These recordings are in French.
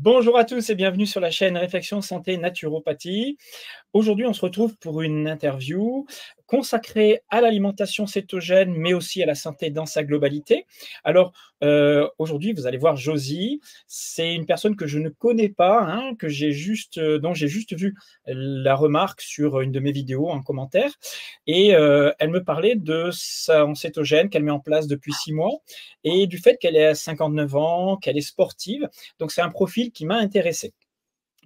Bonjour à tous et bienvenue sur la chaîne Réflexion Santé Naturopathie. Aujourd'hui, on se retrouve pour une interview consacrée à l'alimentation cétogène, mais aussi à la santé dans sa globalité. Alors, aujourd'hui, vous allez voir Josie. C'est une personne que je ne connais pas, hein, dont j'ai juste vu la remarque sur une de mes vidéos en commentaire. Et elle me parlait de son cétogène qu'elle met en place depuis 6 mois et du fait qu'elle est à 59 ans, qu'elle est sportive. Donc, c'est un profil qui m'a intéressé.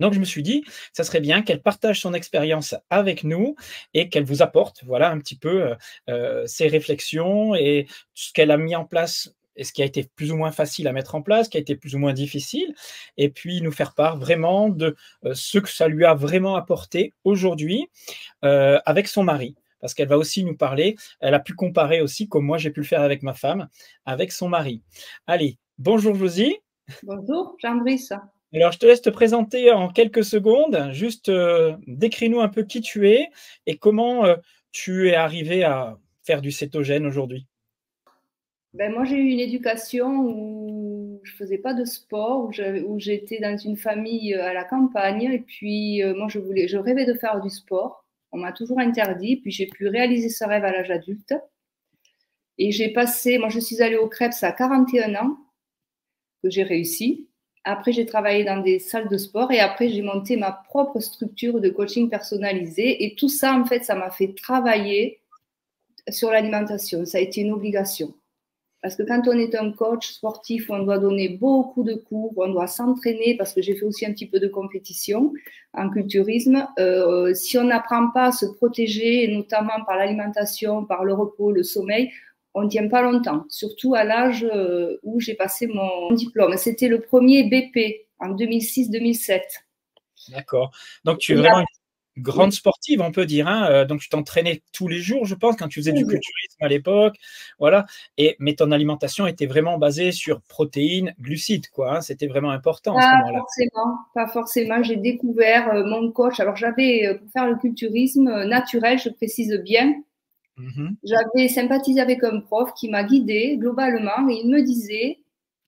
Donc, je me suis dit, ça serait bien qu'elle partage son expérience avec nous et qu'elle vous apporte, voilà, un petit peu ses réflexions et ce qu'elle a mis en place et ce qui a été plus ou moins facile à mettre en place, ce qui a été plus ou moins difficile, et puis nous faire part vraiment de ce que ça lui a vraiment apporté aujourd'hui avec son mari. Parce qu'elle va aussi nous parler, elle a pu comparer aussi, comme moi j'ai pu le faire avec ma femme, avec son mari. Allez, bonjour Josie. Bonjour, Jean-Brice. Alors, je te laisse te présenter en quelques secondes. Juste, décris-nous un peu qui tu es et comment tu es arrivé à faire du cétogène aujourd'hui. Moi, j'ai eu une éducation où je faisais pas de sport, où j'étais dans une famille à la campagne. Et puis, moi, je rêvais de faire du sport. On m'a toujours interdit. Puis, j'ai pu réaliser ce rêve à l'âge adulte. Et moi, je suis allée au Krebs à 41 ans, que j'ai réussi. Après, j'ai travaillé dans des salles de sport et après, j'ai monté ma propre structure de coaching personnalisé. Et tout ça, en fait, ça m'a fait travailler sur l'alimentation. Ça a été une obligation. Parce que quand on est un coach sportif, on doit donner beaucoup de cours, on doit s'entraîner, parce que j'ai fait aussi un petit peu de compétition en culturisme. Si on n'apprend pas à se protéger, notamment par l'alimentation, par le repos, le sommeil, on ne tient pas longtemps, surtout à l'âge où j'ai passé mon diplôme. C'était le premier BP en 2006-2007. D'accord. Donc, tu es vraiment une grande Oui, sportive, on peut dire, hein. Donc, tu t'entraînais tous les jours, je pense, quand tu faisais du culturisme à l'époque. Voilà. Mais ton alimentation était vraiment basée sur protéines, glucides, quoi, hein. C'était vraiment important à ce pas moment-là. forcément, pas forcément. J'ai découvert mon coach. Alors, j'avais, pour faire le culturisme naturel, je précise bien, Mhm. j'avais sympathisé avec un prof qui m'a guidée globalement et il me disait,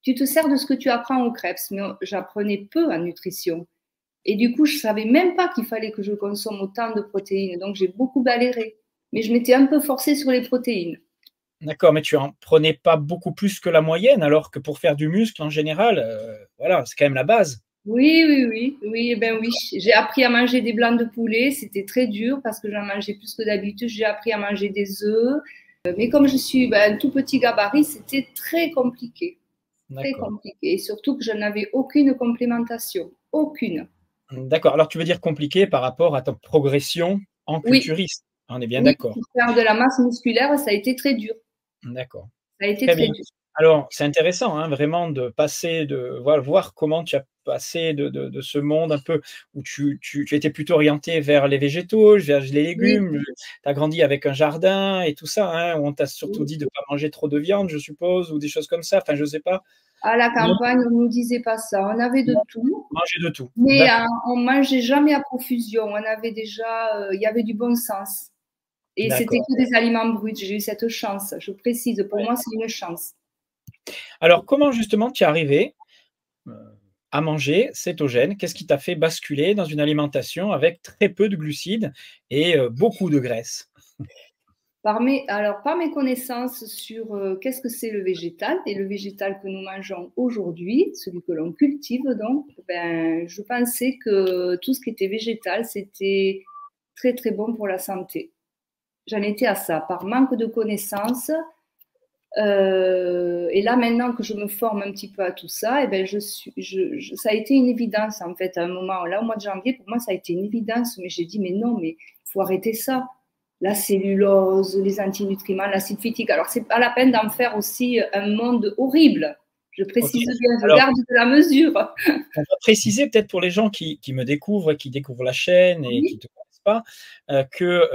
tu te sers de ce que tu apprends au Krebs, mais j'apprenais peu en nutrition. Et du coup, je savais même pas qu'il fallait que je consomme autant de protéines. Donc, j'ai beaucoup galéré. Mais je m'étais un peu forcée sur les protéines. D'accord, mais tu en prenais pas beaucoup plus que la moyenne, alors que pour faire du muscle, en général, voilà, c'est quand même la base. Oui, oui, oui, oui, eh ben oui. J'ai appris à manger des blancs de poulet. C'était très dur parce que j'en mangeais plus que d'habitude. J'ai appris à manger des œufs. Mais comme je suis un tout petit gabarit, c'était très compliqué. Très D'accord. compliqué. Et surtout que je n'avais aucune complémentation. Aucune. D'accord. Alors, tu veux dire compliqué par rapport à ta progression en Oui, culturiste. On est bien oui. d'accord. Pour faire de la masse musculaire, ça a été très dur. D'accord. Ça a été Très très bien. dur. Alors, c'est intéressant, hein, vraiment de passer de voir comment tu as passé de ce monde un peu où tu étais plutôt orienté vers les végétaux, vers les Oui, légumes. Tu as grandi avec un jardin et tout ça, hein, où on t'a surtout oui. dit de ne pas manger trop de viande, je suppose, ou des choses comme ça. Enfin, je ne sais pas. À la Non, campagne, on ne nous disait pas ça. On avait de non, tout, manger de tout. mais D'accord. on mangeait jamais à profusion. On avait déjà, il y avait du bon sens. Et c'était D'accord. que des aliments bruts. J'ai eu cette chance. Je précise, pour Ouais. moi, c'est une chance. Alors, comment justement tu es arrivé euh, à manger cétogène? Qu'est-ce qui t'a fait basculer dans une alimentation avec très peu de glucides et beaucoup de graisse? Par mes connaissances sur qu'est-ce que c'est le végétal et le végétal que nous mangeons aujourd'hui, celui que l'on cultive donc, je pensais que tout ce qui était végétal, c'était très très bon pour la santé. J'en étais à ça, par manque de connaissances. Et là, maintenant que je me forme un petit peu à tout ça, ça a été une évidence en fait à un moment. Là, au mois de janvier, pour moi, ça a été une évidence. Mais j'ai dit, mais non, mais il faut arrêter ça. La cellulose, les antinutriments, l'acide phytique. Alors, c'est pas la peine d'en faire aussi un monde horrible. Je Ok. précise bien, je Alors, garde de la mesure. on va préciser peut-être pour les gens qui me découvrent, qui découvrent la chaîne et qui Oui, ne te connaissent pas, que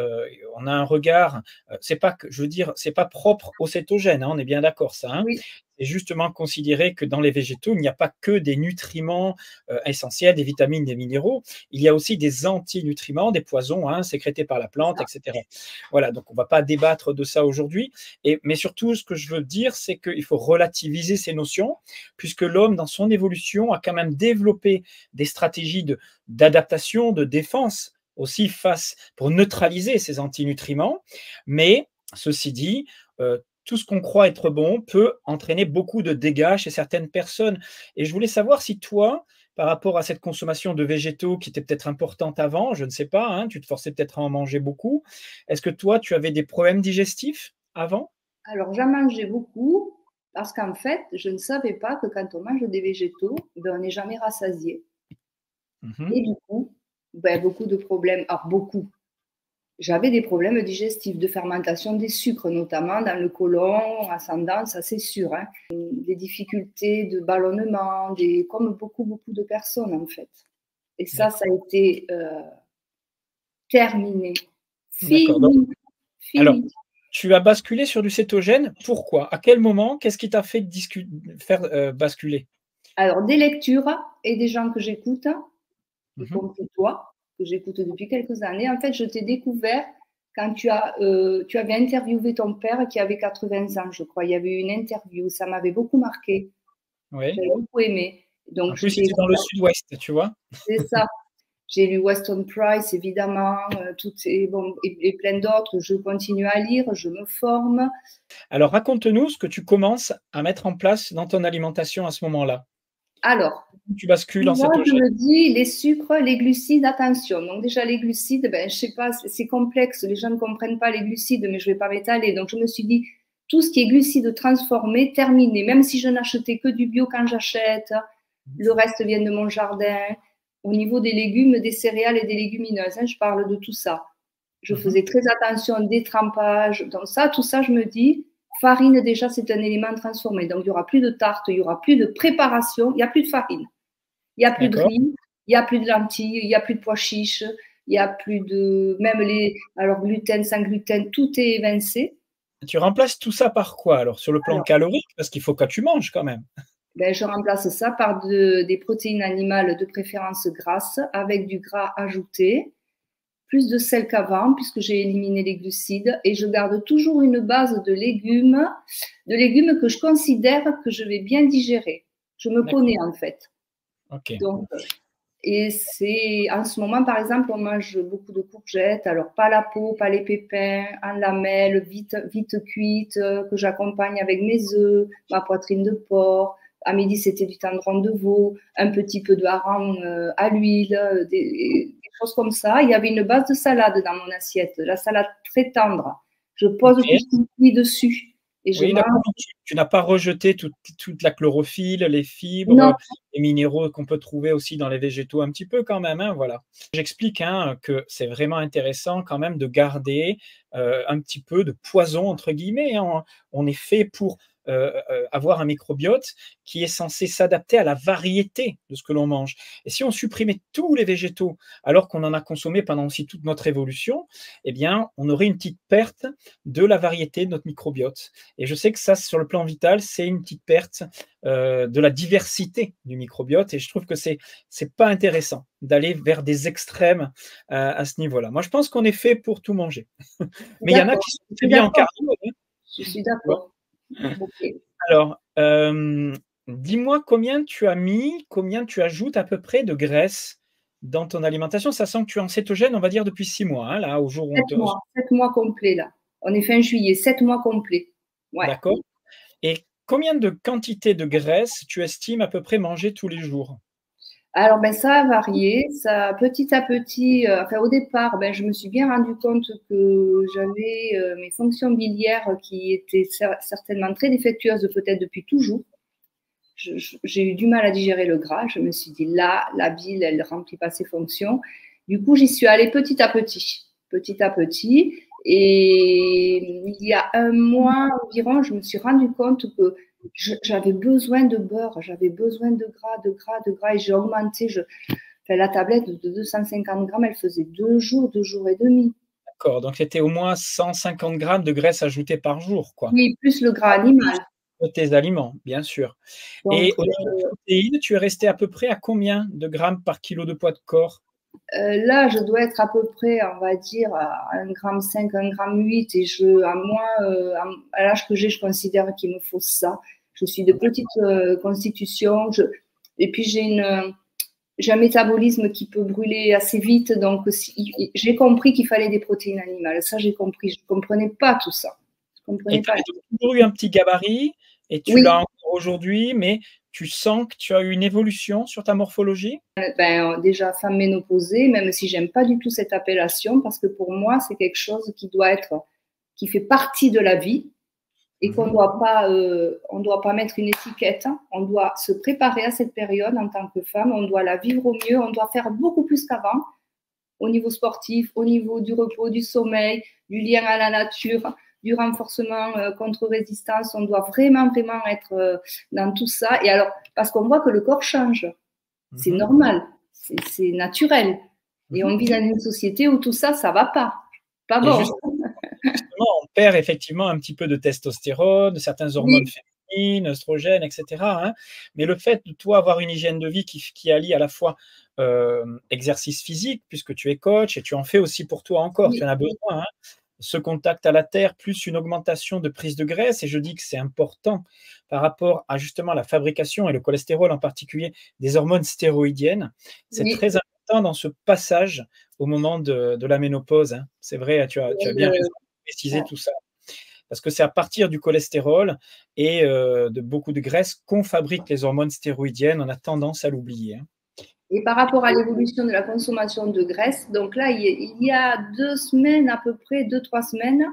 on a un regard. C'est pas que je veux dire, c'est pas propre au cétogène, hein, on est bien d'accord, ça. Hein. oui, et justement considérer que dans les végétaux, il n'y a pas que des nutriments essentiels, des vitamines, des minéraux, il y a aussi des antinutriments, des poisons hein, sécrétés par la plante, etc. Voilà, donc on ne va pas débattre de ça aujourd'hui, mais surtout ce que je veux dire, c'est qu'il faut relativiser ces notions, puisque l'homme, dans son évolution, a quand même développé des stratégies d'adaptation, de défense aussi face pour neutraliser ces antinutriments. Mais ceci dit, tout ce qu'on croit être bon peut entraîner beaucoup de dégâts chez certaines personnes. Et je voulais savoir si toi, par rapport à cette consommation de végétaux qui était peut-être importante avant, je ne sais pas, hein, tu te forçais peut-être à en manger beaucoup. Est-ce que toi, tu avais des problèmes digestifs avant? Alors, j'en mangeais beaucoup parce qu'en fait, je ne savais pas que quand on mange des végétaux, ben, on n'est jamais rassasié. Et du coup, ben, beaucoup de problèmes. Alors, beaucoup. J'avais des problèmes digestifs, de fermentation des sucres, notamment dans le côlon, ascendant, ça c'est sûr. Hein. Des difficultés de ballonnement, comme beaucoup, beaucoup de personnes en fait. Et ça a été terminé. D'accord. Fini. Alors, Fini. tu as basculé sur du cétogène. Pourquoi? À quel moment? Qu'est-ce qui t'a fait faire basculer? Alors, des lectures et des gens que j'écoute, y Mhm. compris toi, que j'écoute depuis quelques années. En fait, je t'ai découvert quand tu avais interviewé ton père qui avait 80 ans, je crois. Il y avait eu une interview, ça m'avait beaucoup marqué. Oui. J'avais beaucoup aimé. Donc, En je plus, t'ai c'était dans le sud-ouest, tu vois. c'est ça. J'ai lu Weston Price, évidemment, et plein d'autres. Je continue à lire, je me forme. Alors, raconte-nous ce que tu commences à mettre en place dans ton alimentation à ce moment-là. Alors, Tu bascules en moi, je cétogène. me dis, les sucres, les glucides, attention. Donc, déjà, les glucides, ben, je sais pas, c'est complexe. Les gens ne comprennent pas les glucides, mais je vais pas m'étaler. Donc, je me suis dit, tout ce qui est glucides transformés, terminé. Même si je n'achetais que du bio quand j'achète, le reste vient de mon jardin. Au niveau des légumes, des céréales et des légumineuses, hein, je parle de tout ça. Je faisais très attention au détrempage. Donc, ça, tout ça, je me dis, farine, déjà, c'est un élément transformé. Donc, il n'y aura plus de tarte, il n'y aura plus de préparation, il n'y a plus de farine. Il n'y a plus de D'accord. riz, il n'y a plus de lentilles, il n'y a plus de pois chiches, il n'y a plus de. Même alors, gluten, sans gluten, tout est évincé. Tu remplaces tout ça par quoi alors sur le plan Alors, calorique? Parce qu'il faut que tu manges quand même. ben, je remplace ça par des protéines animales de préférence grasses avec du gras ajouté, plus de sel qu'avant puisque j'ai éliminé les glucides et je garde toujours une base de légumes que je considère que je vais bien digérer. Je me connais en fait. Ok. Donc, et c'est en ce moment, par exemple, on mange beaucoup de courgettes. Alors, pas la peau, pas les pépins, en lamelles, vite, vite cuites, que j'accompagne avec mes œufs, ma poitrine de porc. À midi, c'était du tendron de veau, un petit peu de hareng à l'huile, des choses comme ça. Il y avait une base de salade dans mon assiette, la salade très tendre. Je pose Ok. tout ce qui est dessus et je Oui, mange. d'accord. Donc, tu n'as pas rejeté toute la chlorophylle, les Non, fibres, les minéraux qu'on peut trouver aussi dans les végétaux un petit peu quand même, hein, voilà. J'explique hein, que c'est vraiment intéressant quand même de garder un petit peu de poison entre guillemets, hein. On est fait pour avoir un microbiote qui est censé s'adapter à la variété de ce que l'on mange. Et si on supprimait tous les végétaux alors qu'on en a consommé pendant aussi toute notre évolution, eh bien, on aurait une petite perte de la variété de notre microbiote. Et je sais que ça, sur le plan vital, c'est une petite perte de la diversité du microbiote. Et je trouve que c'est pas intéressant d'aller vers des extrêmes à ce niveau-là. Moi, je pense qu'on est fait pour tout manger. Mais il y en a d'accord. qui sont Je très suis bien en d'accord. cardio, hein, Je suis tu vois. d'accord. Ok. Alors, dis-moi combien tu ajoutes à peu près de graisse dans ton alimentation, sachant que tu es en cétogène, on va dire depuis 6 mois, hein, là, au jour où on te. 7 mois complets là. On est fin juillet, 7 mois complets. Ouais. D'accord. Et combien de quantité de graisse tu estimes à peu près manger tous les jours? Alors ben ça a varié, ça petit à petit. Enfin au départ, ben je me suis bien rendu compte que j'avais mes fonctions biliaires qui étaient certainement très défectueuses, peut-être depuis toujours. J'ai eu du mal à digérer le gras. Je me suis dit là, la bile, elle ne remplit pas ses fonctions. Du coup, j'y suis allée petit à petit, petit à petit. Et il y a un mois environ, je me suis rendu compte que j'avais besoin de beurre, j'avais besoin de gras, de gras, de gras. Et j'ai augmenté. Enfin, la tablette de 250 grammes, elle faisait 2 jours, 2 jours et demi. D'accord, donc c'était au moins 150 grammes de graisse ajoutée par jour, quoi. Oui, plus le gras Voire plus. animal. de tes aliments, bien sûr. Donc, Et au niveau de protéines, tu es resté à peu près à combien de grammes par kilo de poids de corps? là, je dois être à peu près, on va dire, à 1,5 g, 1,8 g. Et à moi, à l'âge que j'ai, je considère qu'il me faut ça. Je suis de petite constitution. Et puis, j'ai un métabolisme qui peut brûler assez vite. Donc, j'ai compris qu'il fallait des protéines animales. Ça, j'ai compris. Je ne comprenais pas tout ça. Je ne Et comprenais tu pas. as toujours eu un petit gabarit et tu Oui, l'as encore aujourd'hui, mais tu sens que tu as eu une évolution sur ta morphologie? ben, déjà femme ménopausée, même si j'aime pas du tout cette appellation, parce que pour moi, c'est quelque chose qui fait partie de la vie et qu'on doit pas mettre une étiquette. On doit se préparer à cette période en tant que femme. On doit la vivre au mieux. On doit faire beaucoup plus qu'avant au niveau sportif, au niveau du repos, du sommeil, du lien à la nature, du renforcement contre résistance. On doit vraiment, vraiment être dans tout ça. Et alors, parce qu'on voit que le corps change. C'est Mmh. normal, c'est naturel. Et Mmh. on vit dans une société où tout ça, ça va pas. Pas Et bon. justement, on perd effectivement un petit peu de testostérone, de certaines hormones Oui, féminines, œstrogènes, et cetera, hein. Mais le fait de toi avoir une hygiène de vie qui allie à la fois, exercice physique, puisque tu es coach et tu en fais aussi pour toi encore, tu oui, en as besoin, hein. Ce contact à la terre, plus une augmentation de prise de graisse, et je dis que c'est important par rapport à justement la fabrication et le cholestérol en particulier des hormones stéroïdiennes. C'est oui. très important dans ce passage au moment de la ménopause, hein. C'est vrai, tu as bien raison de préciser Ouais. tout ça. Parce que c'est à partir du cholestérol et de beaucoup de graisse qu'on fabrique les hormones stéroïdiennes. On a tendance à l'oublier, hein. Et par rapport à l'évolution de la consommation de graisse, donc là, il y a 2 semaines, à peu près, 2, 3 semaines,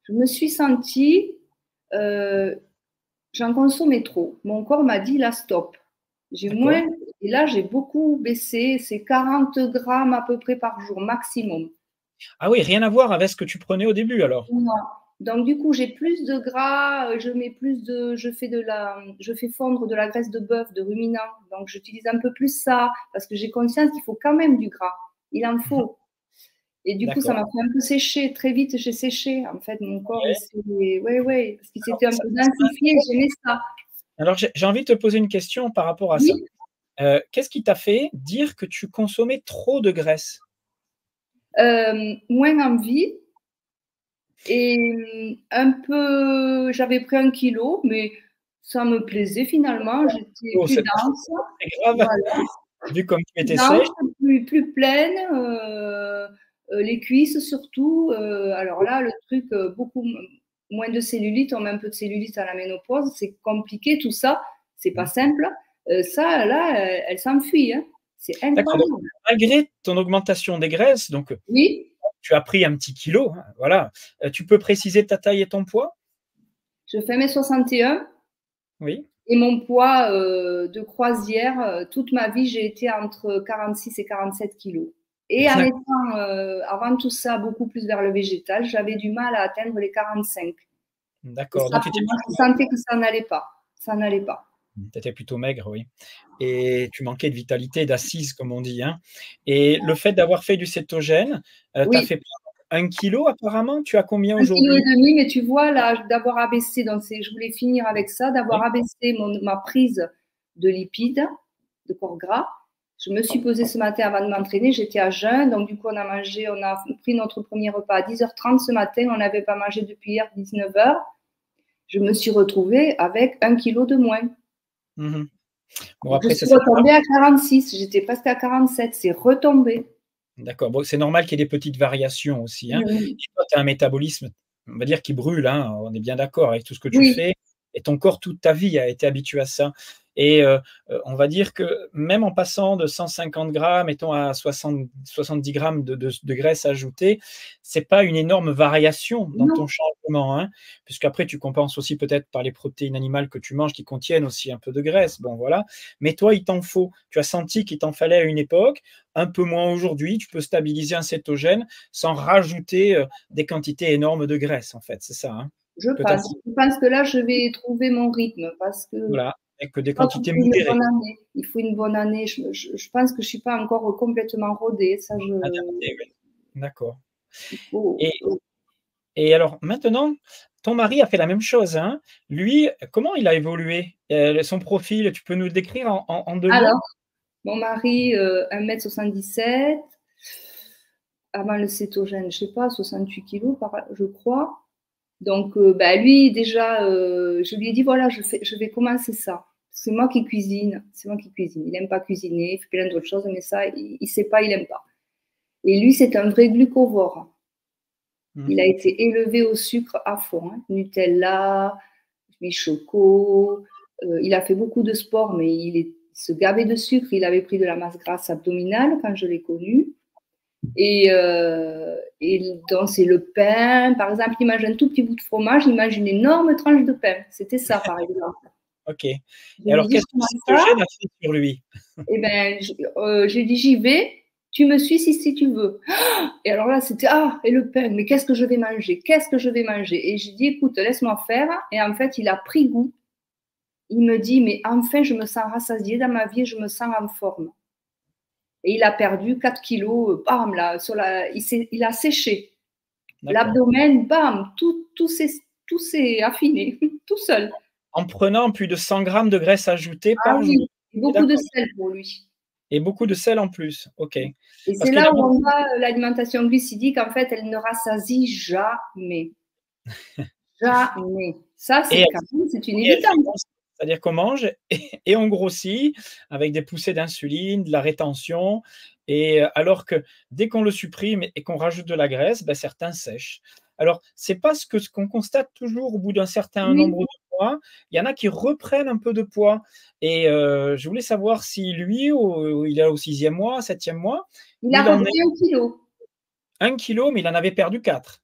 je me suis sentie, euh, j'en consommais trop. Mon corps m'a dit, là, stop. J'ai moins, D'accord? et là, j'ai beaucoup baissé. C'est 40 grammes à peu près par jour, maximum. Ah oui, rien à voir avec ce que tu prenais au début alors? Non. Donc du coup, j'ai plus de gras, je fais fondre de la graisse de bœuf, de ruminant. Donc j'utilise un peu plus ça parce que j'ai conscience qu'il faut quand même du gras. Il en Mmh. faut. Et du coup, ça D'accord. m'a fait un peu sécher. Très vite, j'ai séché. En fait, mon corps, Ouais. ouais, parce qu'il Alors s'était un ça peu ça densifié. J'aimais ça. alors j'ai envie de te poser une question par rapport à ça. Oui, Qu'est-ce qui t'a fait dire que tu consommais trop de graisse? moins envie et un peu. J'avais pris 1 kilo, mais ça me plaisait finalement. J'étais Oh, plus c'est dense. pas très grave, Voilà. vu comme tu étais Dense, sèche. plus pleine, les cuisses surtout. Alors là, le truc, beaucoup moins de cellulite. On met un peu de cellulite à la ménopause. C'est compliqué tout ça. C'est pas Mmh. simple. Ça, là, elle s'enfuit, hein. C'est D'accord, donc incroyable. malgré ton augmentation des graisses, donc Oui, tu as pris un petit kilo, hein, voilà. Tu peux préciser ta taille et ton poids? je fais 1,61 m Oui? et mon poids de croisière, toute ma vie, j'ai été entre 46 et 47 kilos. Et en D'ac étant, avant tout ça, beaucoup plus vers le végétal, j'avais du mal à atteindre les 45. Et d'accord, ça, donc tu pour étais moi, je plutôt sentais que ça n'allait pas. Ça n'allait pas. tu étais plutôt maigre, oui, et tu manquais de vitalité, d'assise comme on dit, hein, et le fait d'avoir fait du cétogène, t'a Oui, fait prendre 1 kilo apparemment? Tu as combien 1,5 aujourd'hui? kg, mais tu vois, là, d'avoir abaissé, donc je voulais finir avec ça, d'avoir Oui? abaissé ma prise de lipides, de corps gras. Je me suis pesée ce matin avant de m'entraîner, j'étais à jeun, donc du coup, on a pris notre premier repas à 10h30 ce matin, on n'avait pas mangé depuis hier 19h. Je me suis retrouvée avec 1 kilo de moins. Mmh. Bon Donc, je après ça suis c'est normal. retombée à 46, j'étais presque à 47, c'est retombé. D'accord, bon c'est normal qu'il y ait des petites variations aussi, hein, Mmh. et toi tu as un métabolisme, on va dire qui brûle, hein, on est bien d'accord avec tout ce que tu Oui, fais, et ton corps toute ta vie a été habitué à ça, et on va dire que même en passant de 150 grammes, mettons à 70 grammes de graisse ajoutée, c'est pas une énorme variation dans ton non, changement, hein, puisqu'après tu compenses aussi peut-être par les protéines animales que tu manges qui contiennent aussi un peu de graisse, bon voilà, mais toi il t'en faut. Tu as senti qu'il t'en fallait à une époque, un peu moins aujourd'hui, tu peux stabiliser un cétogène sans rajouter, des quantités énormes de graisse en fait, c'est ça, hein? je Que tu as pense. Je pense que là, je vais trouver mon rythme parce que voilà, avec des je crois qu'il quantités faut une modérées, bonne année. Il faut une bonne année. Je pense que je suis pas encore complètement rodée. Ça, adaptées, oui. D'accord, il faut. et alors maintenant, ton mari a fait la même chose, hein. Lui, comment il a évolué? Son profil, tu peux nous le décrire en 2 mots? Alors, mon mari, 1,77 m, avant le cétogène, je sais pas, 68 kilos, je crois. Donc, bah, lui, déjà, je lui ai dit, voilà, je vais commencer ça. C'est moi qui cuisine, c'est moi qui cuisine. Il n'aime pas cuisiner, il fait plein d'autres choses, mais ça, il ne sait pas, il n'aime pas. Et lui, c'est un vrai glucovore. Il a été élevé au sucre à fond, hein. Nutella, Michoco. Il a fait beaucoup de sport, mais il se gavait de sucre. Il avait pris de la masse grasse abdominale quand je l'ai connu. Et donc, c'est le pain. Par exemple, il mange un tout petit bout de fromage, il mange une énorme tranche de pain. C'était ça, par exemple. OK. Et Je lui alors, dis, qu'est-ce que cétogène a fait sur lui? Eh ben, j'ai dit, j'y vais. Tu me suis si tu veux. Et alors là, c'était, et le pain, mais qu'est-ce que je vais manger? Qu'est-ce que je vais manger? Et j'ai dit, écoute, laisse-moi faire. Et en fait, il a pris goût. Il me dit, mais enfin, je me sens rassasiée dans ma vie, je me sens en forme. Et il a perdu 4 kilos, bam, là, il a séché. L'abdomen, bam, tout s'est affiné, tout seul. En prenant plus de 100 grammes de graisse ajoutée par jour. Oui, beaucoup de sel pour lui. Et beaucoup de sel en plus, OK. Et Parce c'est qu'il y là a où on beaucoup voit l'alimentation glucidique, en fait, elle ne rassasie jamais. Jamais. Ça, c'est une évidence. c'est-à-dire qu'on mange et on grossit avec des poussées d'insuline, de la rétention et alors que dès qu'on le supprime et qu'on rajoute de la graisse, bah, certains sèchent. Alors, c'est pas ce qu'on constate toujours au bout d'un certain Oui, nombre de mois. Il y en a qui reprennent un peu de poids et je voulais savoir si lui, il est au 6e mois, 7e mois, il où a il en est repris 1 kilo, 1 kilo, mais il en avait perdu 4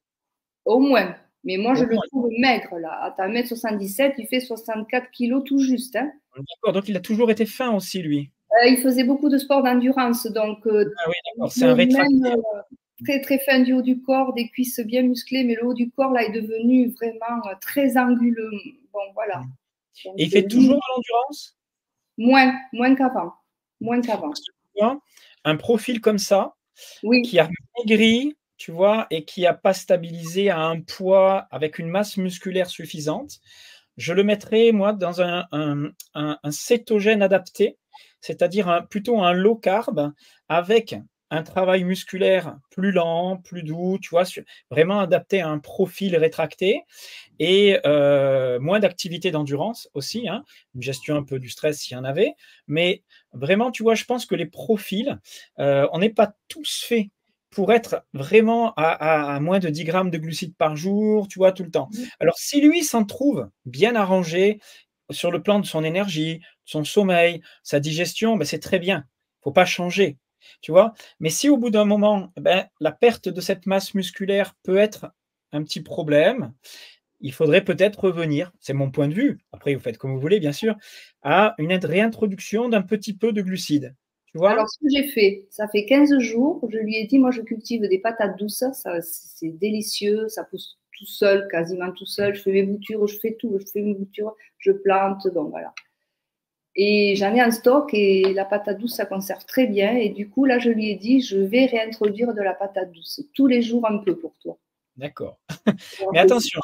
au moins. Mais moi, au je le moins. trouve maigre, là. À 1,77 m, il fait 64 kilos tout juste, hein. D'accord, donc il a toujours été fin aussi lui? Il faisait beaucoup de sport d'endurance, donc Ah oui, d'accord, c'est un rétracté. même très très fin du haut du corps, des cuisses bien musclées, mais le haut du corps là est devenu vraiment très anguleux. Bon, voilà. Donc, Et il fait toujours de l'endurance? moins qu'avant, moins qu'avant. Parce que tu vois, un profil comme ça, Oui, qui a maigri, tu vois? Et qui a pas stabilisé à un poids avec une masse musculaire suffisante, je le mettrais moi dans un cétogène adapté, c'est-à-dire plutôt un low carb avec un travail musculaire plus lent, plus doux, tu vois? Vraiment adapté à un profil rétracté et moins d'activité d'endurance aussi, hein, une gestion un peu du stress s'il y en avait. Mais vraiment, tu vois, je pense que les profils, on n'est pas tous faits pour être vraiment à moins de 10 grammes de glucides par jour, tu vois, tout le temps. Alors si lui s'en trouve bien arrangé sur le plan de son énergie, son sommeil, sa digestion, ben, c'est très bien. Il faut pas changer, tu vois? Mais si au bout d'un moment, ben, la perte de cette masse musculaire peut être un petit problème, il faudrait peut-être revenir, c'est mon point de vue, après vous faites comme vous voulez bien sûr, à une réintroduction d'un petit peu de glucides. Tu vois? alors ce que j'ai fait, ça fait 15 jours, je lui ai dit, moi je cultive des patates douces, ça c'est délicieux, ça pousse tout seul, quasiment tout seul, je fais mes boutures, je fais tout, je fais mes boutures, je plante, donc voilà. Et j'en ai en stock et la patate douce, ça conserve très bien. Et du coup, là, je lui ai dit, je vais réintroduire de la patate douce tous les jours un peu pour toi. D'accord. Mais attention,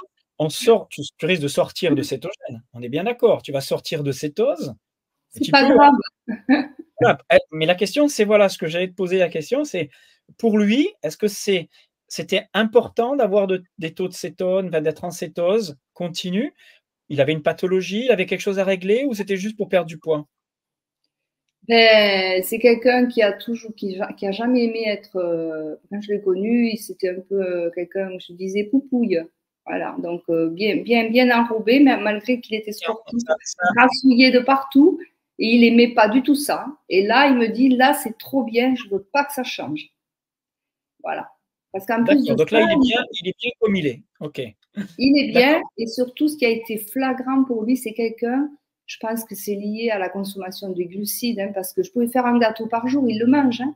tu risques de sortir de cétogène, on est bien d'accord? Tu vas sortir de cétose un C'est petit pas peu, grave. voilà, mais la question c'est voilà, ce que j'allais te poser la question, c'est pour lui, est-ce que c'était important d'avoir des taux de cétone, enfin d'être en cétose continue? Il avait une pathologie, il avait quelque chose à régler ou c'était juste pour perdre du poids? Ben, c'est quelqu'un qui a toujours, qui a jamais aimé être, quand je l'ai connu, c'était un peu quelqu'un, je disais, poupouille. Voilà. Donc, bien enrobé, mais malgré qu'il était sportif, grassouillé de partout. Et il aimait pas du tout ça. Et là, il me dit, là, c'est trop bien, je veux pas que ça change. Voilà. Parce qu'en plus de D'accord, donc ça, là, il est bien comme il est. OK. il est bien. D'accord. Et surtout, ce qui a été flagrant pour lui, c'est quelqu'un, je pense que c'est lié à la consommation de glucides, hein, parce que je pouvais faire un gâteau par jour, il le mange, hein.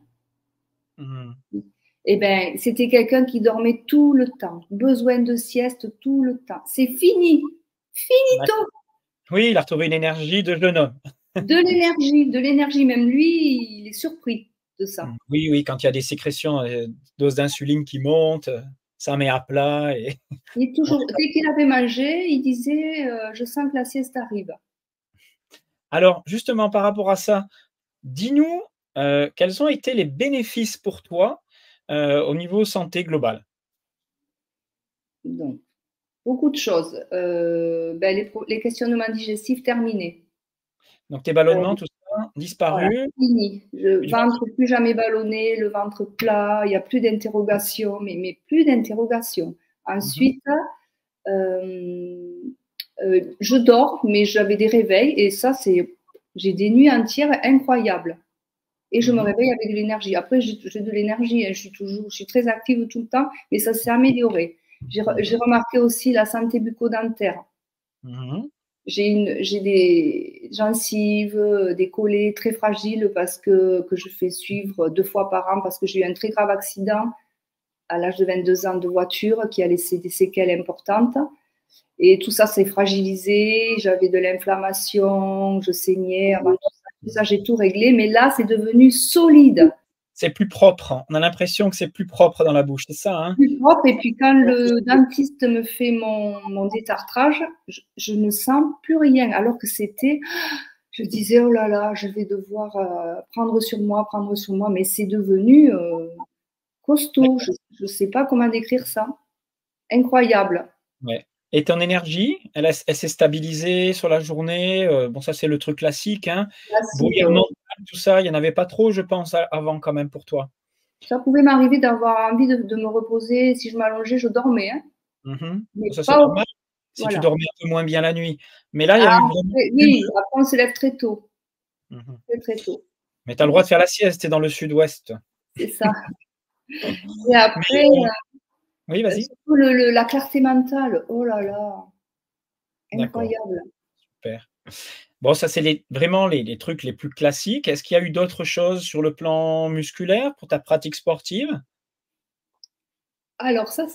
Mmh. Eh ben, c'était quelqu'un qui dormait tout le temps, besoin de sieste tout le temps. C'est fini, finito. D'accord. Oui, il a retrouvé une énergie de jeune homme. De l'énergie. Même lui, il est surpris de ça. Oui, oui, quand il y a des sécrétions, doses d'insuline qui montent. ça met à plat. Et Et toujours, dès qu'il avait mangé, il disait je sens que la sieste arrive. alors, justement, par rapport à ça, dis-nous, quels ont été les bénéfices pour toi, au niveau santé globale? Donc, beaucoup de choses. Ben, les questionnements digestifs terminés. Donc tes ballonnements, tout ça, Voilà, disparu. fini. Le Plus de ventre plus jamais ballonné, le ventre plat, il n'y a plus d'interrogation, mais plus d'interrogation. mmh Ensuite, je dors, mais j'avais des réveils et ça, j'ai des nuits entières incroyables. Et je me mh. réveille avec de l'énergie. Après, j'ai de l'énergie, hein, je suis très active tout le temps, mais ça s'est amélioré. J'ai Mmh. remarqué aussi la santé bucco-dentaire. Mmh. J'ai des gencives, des collets très fragiles parce que je fais suivre 2 fois par an parce que j'ai eu un très grave accident à l'âge de 22 ans de voiture qui a laissé des séquelles importantes. Et tout ça s'est fragilisé, j'avais de l'inflammation, je saignais avant tout ça, j'ai tout réglé, mais là, c'est devenu solide. C'est plus propre, hein. On a l'impression que c'est plus propre dans la bouche, c'est ça, hein? Plus propre. Et puis quand le dentiste me fait mon détartrage, je ne sens plus rien. Alors que je disais, oh là là, je vais devoir prendre sur moi. Mais c'est devenu costaud. D'accord, Je ne sais pas comment décrire ça. Incroyable. ouais, et ton énergie, elle s'est stabilisée sur la journée? Bon, ça, c'est le truc classique, hein. Classique. Brouillard mental, tout ça, il y en avait pas trop, je pense, a avant quand même pour toi? Ça pouvait m'arriver d'avoir envie de me reposer. Si je m'allongeais, je dormais, hein, Mmh. mais Ça, c'est pas au. normal si tu Voilà. dormais un peu moins bien la nuit. Mais là, il y Ah, a eu vraiment oui, après, on se lève très tôt. mmh Très, très tôt. mais tu as le droit de faire la sieste, tu es dans le sud-ouest. C'est ça. Et Mais, après, oui, vas-y. surtout la clarté mentale. Oh là là, D'accord, incroyable. super. Bon, ça, c'est vraiment les trucs les plus classiques. Est-ce qu'il y a eu d'autres choses sur le plan musculaire pour ta pratique sportive? Alors ça,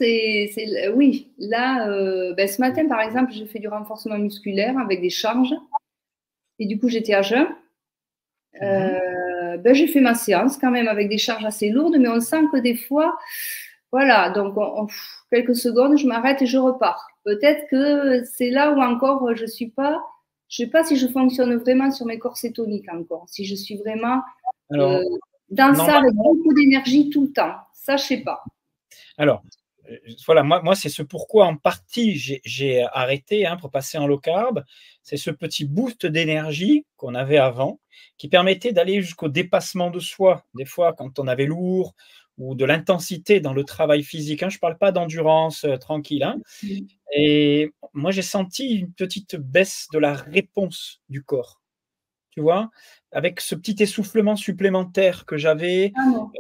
oui. Là, ben, ce matin, par exemple, j'ai fait du renforcement musculaire avec des charges. Et du coup, j'étais à jeun. Mmh. Ben, j'ai fait ma séance quand même avec des charges assez lourdes, mais on sent que des fois, voilà, donc quelques secondes, je m'arrête et je repars. Peut-être que c'est là où encore je sais pas si je fonctionne vraiment sur mes corps cétoniques encore, si je suis vraiment euh, Alors, dans ça avec normalement beaucoup d'énergie tout le temps. Ça, je sais pas. alors, voilà, moi, c'est ce pourquoi en partie j'ai arrêté, hein, pour passer en low carb. C'est ce petit boost d'énergie qu'on avait avant, qui permettait d'aller jusqu'au dépassement de soi. Des fois, quand on avait lourd ou de l'intensité dans le travail physique, hein, je ne parle pas d'endurance, tranquille, hein. Et moi, j'ai senti une petite baisse de la réponse du corps, tu vois? Avec ce petit essoufflement supplémentaire que j'avais. Ah non,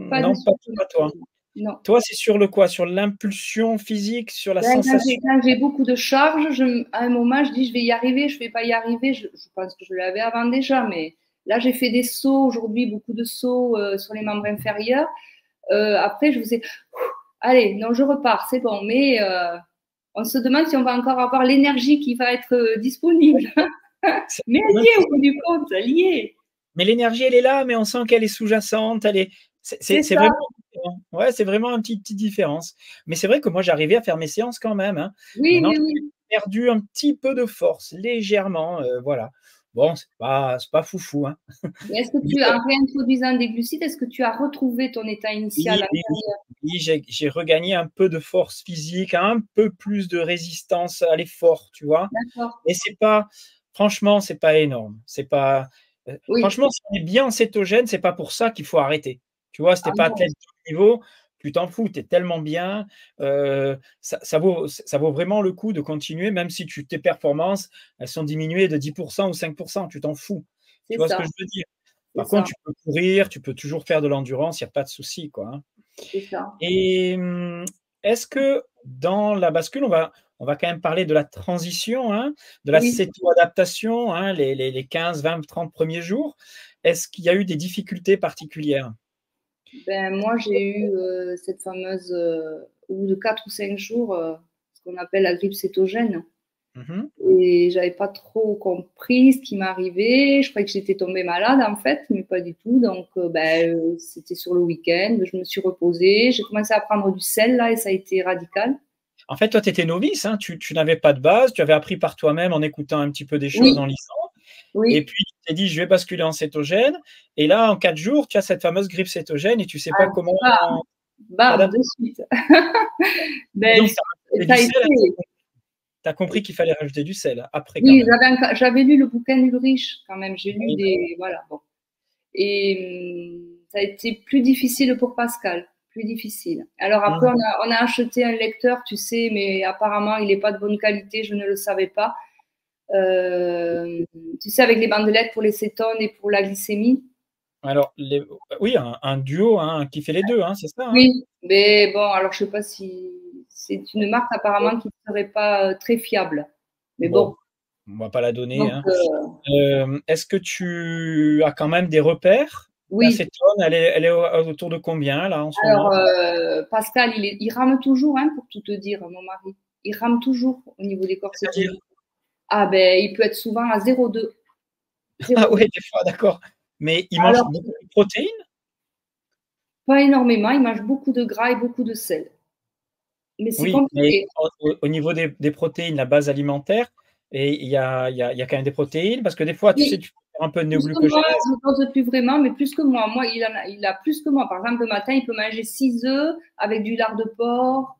pas de Non, souci. pas toi. Non. Toi, c'est sur le quoi? Sur l'impulsion physique, sur la Ben, sensation? quand j'ai beaucoup de charges, à un moment, je dis je vais y arriver, je vais pas y arriver. Je pense que je l'avais avant déjà, mais là, j'ai fait des sauts aujourd'hui, beaucoup de sauts sur les membres inférieurs. Après, je faisais, allez, non, je repars, c'est bon. Mais on se demande si on va encore avoir l'énergie qui va être disponible. C'est Mais elle y est au bout du compte, elle y est. mais l'énergie, elle est là, mais on sent qu'elle est sous-jacente, elle est C'est c'est ça. vraiment différent. Ouais, c'est vraiment une petite différence. Mais c'est vrai que moi, j'arrivais à faire mes séances quand même, hein. Oui, Maintenant, oui, j'ai oui. perdu un petit peu de force, légèrement, voilà. Bon, c'est pas foufou, hein. Mais est-ce que Mais tu, en réintroduisant des glucides, est-ce que tu as retrouvé ton état initial oui, oui, oui. antérieur? Oui, j'ai regagné un peu de force physique, un peu plus de résistance à l'effort, tu vois? D'accord. Et c'est pas franchement, c'est pas énorme. C'est pas, Oui. franchement, si on est bien en cétogène, c'est pas pour ça qu'il faut arrêter. Tu vois? Si tu Ah es pas bon. athlète de haut niveau, tu t'en fous, tu es tellement bien, ça vaut vraiment le coup de continuer, même si tes performances, elles sont diminuées de 10 ou 5, tu t'en fous. Tu C'est vois ce que ça, je veux dire? c'est Par contre, ça, tu peux courir, tu peux toujours faire de l'endurance, il y a pas de souci, quoi, hein. c'est ça. Et est-ce que dans la bascule, on va quand même parler de la transition, hein, de la Oui. céto-adaptation, hein, les 15, 20, 30 premiers jours. Est-ce qu'il y a eu des difficultés particulières? Ben, moi, j'ai eu cette fameuse, au bout de 4 ou 5 jours, ce qu'on appelle la grippe cétogène. Mmh. Et j'avais pas trop compris ce qui m'arrivait. Je croyais que j'étais tombée malade en fait, mais pas du tout. Donc c'était sur le week-end. Je me suis reposée. J'ai commencé à prendre du sel là et ça a été radical. En fait, toi, tu étais novice, hein, tu n'avais pas de base, tu avais appris par toi-même en écoutant un petit peu des choses, Oui, en lisant et oui. puis tu t'es dit: «Je vais basculer en cétogène» et là, en 4 jours, tu as cette fameuse grippe cétogène et tu sais pas Ah, comment bam, bam, t'adapter. de suite. Et Ben, donc tu as rajouté ça du a sel, été. tu as compris qu'il fallait rajouter du sel après quand Oui, même? j'avais lu le bouquin d'Ulrich quand même. J'ai lu Oui, des voilà bon. Et ça a été plus difficile pour Pascal, plus difficile. Alors après, mmh. on a acheté un lecteur, tu sais, mais apparemment, il n'est pas de bonne qualité, je ne le savais pas. Tu sais, avec les bandelettes pour les cétones et pour la glycémie. Alors les oui, un duo, hein, qui fait les 2, hein, c'est ça, hein? Oui, mais bon, alors je sais pas si c'est une marque apparemment qui ne serait pas très fiable. Mais Bon, bon, on va pas la donner, donc hein. Est-ce que tu as quand même des repères? Ta oui. cétone, elle est autour de combien là, en ce Alors, moment? Pascal, il rame toujours, hein, pour tout te dire, mon mari. Il rame toujours au niveau des corps C'est-à-dire? cétoniques. Ah ben, il peut être souvent à 0,2. Ah 0,2. ouais, des fois, d'accord. Mais il mange Alors, beaucoup de protéines? pas énormément, il mange beaucoup de gras et beaucoup de sel. Mais c'est Oui, mais compliqué. au niveau des protéines, la base alimentaire et il y a quand même des protéines? Parce que des fois, tu sais, Oui, tu peux faire un peu de plus que moi, néoglucogène. je ne pense plus vraiment, mais plus que moi. Moi, il a plus que moi. Par exemple, le matin, il peut manger 6 œufs avec du lard de porc,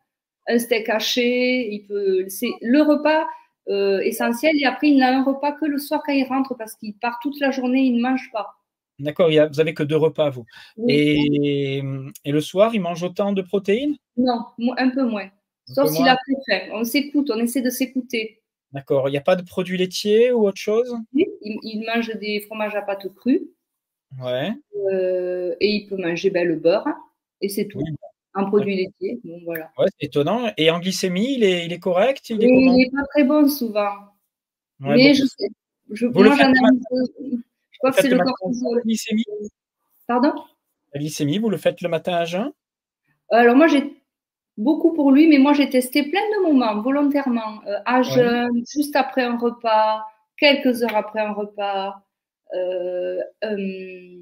un steak haché. C'est le repas essentiel. Et après, il n'a un repas que le soir quand il rentre parce qu'il part toute la journée, il ne mange pas. D'accord, vous avez que 2 repas, vous Oui, et le soir, il mange autant de protéines? non, un peu moins. Un Sauf peu s'il a moins? très faim. On s'écoute, on essaie de s'écouter. D'accord, il y a pas de produits laitiers ou autre chose? Oui, il mange des fromages à pâte crue Ouais, et il peut manger ben, le beurre et c'est oui, tout. Un d'accord. produit laitier. Bon, voilà. Ouais, c'est étonnant et en glycémie, il est correct? Il Et est il comment? n'est pas très bon souvent. Ouais, Mais bon, je sais, vous le moi faites le j'analyse, matin je crois vous que c'est faites le le matin à jeun, la cortisol. glycémie? Pardon? La glycémie, vous le faites le matin à jeun? Alors moi j'ai beaucoup pour lui, mais moi j'ai testé plein de moments volontairement, à Oui, jeun, juste après un repas, quelques heures après un repas, euh, euh,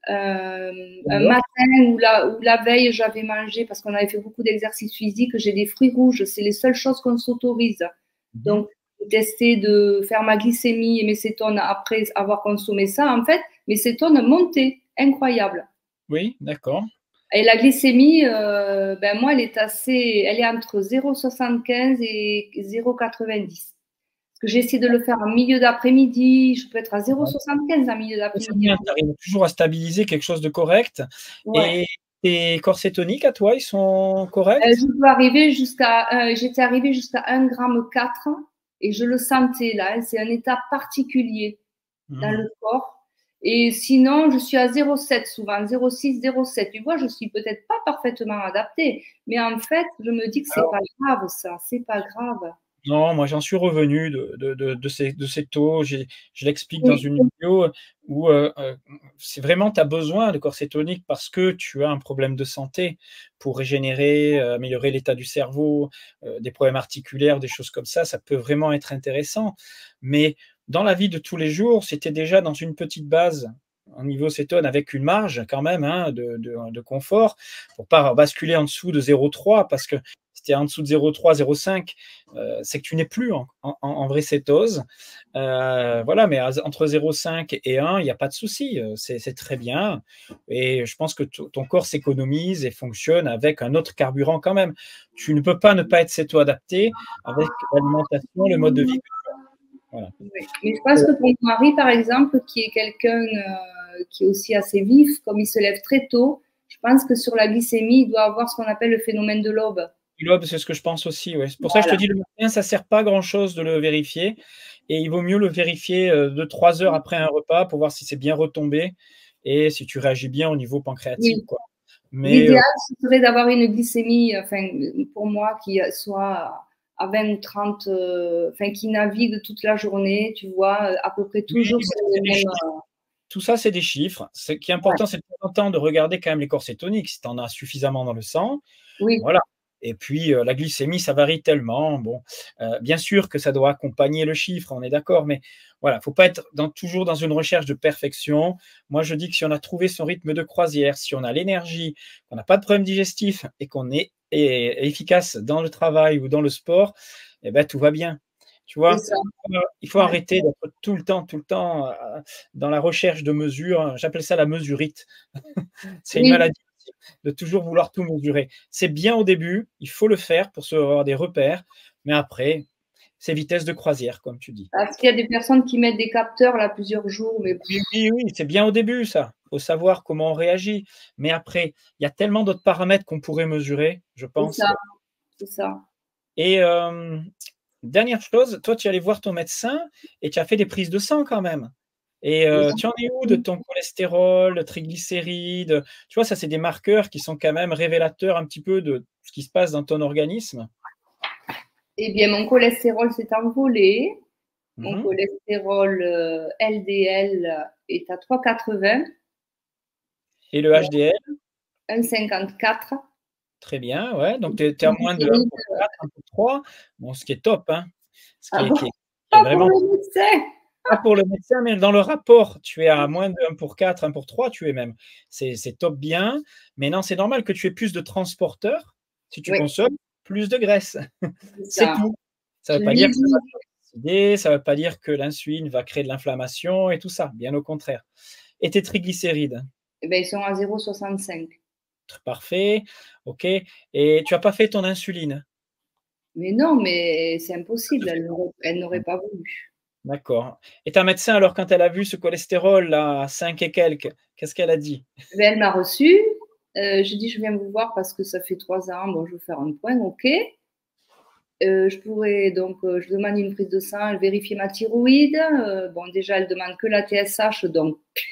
un d'accord. matin ou la veille j'avais mangé parce qu'on avait fait beaucoup d'exercices physiques, j'ai des fruits rouges, c'est les seules choses qu'on s'autorise. Mmh. Donc, j'ai testé de faire ma glycémie et mes cétones après avoir consommé ça. En fait, mes cétones montaient, incroyable. Oui, d'accord. Et la glycémie, ben moi, elle est entre 0,75 et 0,90. Parce que j'ai essayé de le faire en milieu d'après-midi, je peux être à Ouais. 0,75 en milieu C'est d'après-midi. bien, tu arrives toujours à stabiliser quelque chose de correct Ouais. et tes corps cétoniques à toi, ils sont corrects? Je peux arriver j'étais arrivée jusqu'à 1,4 g et je le sentais là. C'est un état particulier dans Mmh. le corps. Et sinon, je suis à 0,7 souvent, 0,6, 0,7. Tu vois, je suis peut-être pas parfaitement adaptée, mais en fait, je me dis que c'est pas grave ça, c'est pas grave. Non, moi j'en suis revenu de ces taux. Je l'explique dans Oui, une vidéo où, c'est vraiment tu as besoin de corps cétonique parce que tu as un problème de santé pour régénérer, améliorer l'état du cerveau, des problèmes articulaires, des choses comme ça peut vraiment être intéressant. Mais dans la vie de tous les jours, c'était déjà dans une petite base au niveau cétone avec une marge quand même, hein, de confort pour pas basculer en dessous de 0,3 parce que si tu es en dessous de 0,3, 0,5 c'est que tu n'es plus en vraie cétose. Voilà, mais entre 0,5 et 1, il n'y a pas de souci, c'est très bien. Et je pense que ton corps s'économise et fonctionne avec un autre carburant quand même. Tu ne peux pas ne pas être céto-adapté avec l'alimentation, le mode de vie. Voilà. oui. Mais je pense que pour mon mari, par exemple, qui est quelqu'un qui est aussi assez vif, comme il se lève très tôt, je pense que sur la glycémie, il doit avoir ce qu'on appelle le phénomène de l'aube. C'est ce que je pense aussi, ouais. C'est pour ça que je te Voilà. dis le matin, ça sert pas à grand chose de le vérifier et il vaut mieux le vérifier, 2-3 heures après un repas pour voir si c'est bien retombé et si tu réagis bien au niveau pancréatique, Oui. quoi. Mais, L'idéal, ce serait d'avoir une glycémie, enfin, pour moi, qui soit à 20 ou 30, enfin, qui navigue toute la journée, tu vois, à peu près oui, toujours mais sur ça, les c'est des mêmes. chiffres. Tout ça, c'est des chiffres. Ce qui est Ouais, important, c'est de temps en temps de regarder quand même les corps cétoniques, si tu en as suffisamment dans le sang, oui, voilà. Et puis, la glycémie, ça varie tellement. Bon, bien sûr que ça doit accompagner le chiffre, on est d'accord, mais voilà, il ne faut pas être toujours dans une recherche de perfection. Moi, je dis que si on a trouvé son rythme de croisière, si on a l'énergie, qu'on n'a pas de problème digestif et qu'on est efficace dans le travail ou dans le sport, eh ben, tout va bien. Tu C'est vois, ça. il faut arrêter d'être tout le temps dans la recherche de mesures. J'appelle ça la mesurite. C'est une Oui, maladie de toujours vouloir tout mesurer. C'est bien au début, il faut le faire pour se avoir des repères, mais après, c'est vitesse de croisière, comme tu dis. parce qu'il y a des personnes qui mettent des capteurs là plusieurs jours, mais Oui, oui, oui, c'est bien au début ça. Il faut savoir comment on réagit. Mais après, il y a tellement d'autres paramètres qu'on pourrait mesurer, je c'est pense ça, que c'est ça. et dernière chose, toi, tu es allé voir ton médecin et tu as fait des prises de sang quand même et Oui. tu en es où de ton cholestérol, triglycérides? Tu vois, ça, c'est des marqueurs qui sont quand même révélateurs un petit peu de ce qui se passe dans ton organisme. Eh bien, mon cholestérol s'est envolé. Mon Mmh. cholestérol LDL est à 3,80, Et le donc HDL? 1,54. Très bien, ouais, donc tu es à moins de Triglycérides, 1/4, 1/3, bon, ce qui est top, hein. Ce ah qui est bon? qui est qui est Pas pour vraiment le médecin. pas pour le médecin, mais dans le rapport, tu es à moins de 1/4, 1/3, tu es même. C'est top bien, mais non, c'est normal que tu aies plus de transporteurs si tu Oui, consommes plus de graisse. c'est C'est ça. tout. Ça ne Je veut pas lui ai dire que ça va dit, t'oxyder, ça ne veut pas dire que l'insuline va créer de l'inflammation et tout ça, bien au contraire. Et tes triglycérides? eh ben, ils sont à 0,65. Parfait, OK, et tu as pas fait ton insuline? Mais non, mais c'est Ça te impossible, fait elle n'aurait pas? pas voulu. D'accord, et ta médecin alors quand elle a vu ce cholestérol là à 5 et quelques, qu'est-ce qu'elle a dit? Eh ben, elle m'a reçue. J'ai dit, je viens vous voir parce que ça fait 3 ans. Bon, je veux faire un point, ok. Je pourrais donc, je demande une prise de sang, elle vérifie ma thyroïde. Bon, déjà, elle demande que la TSH, donc j'ai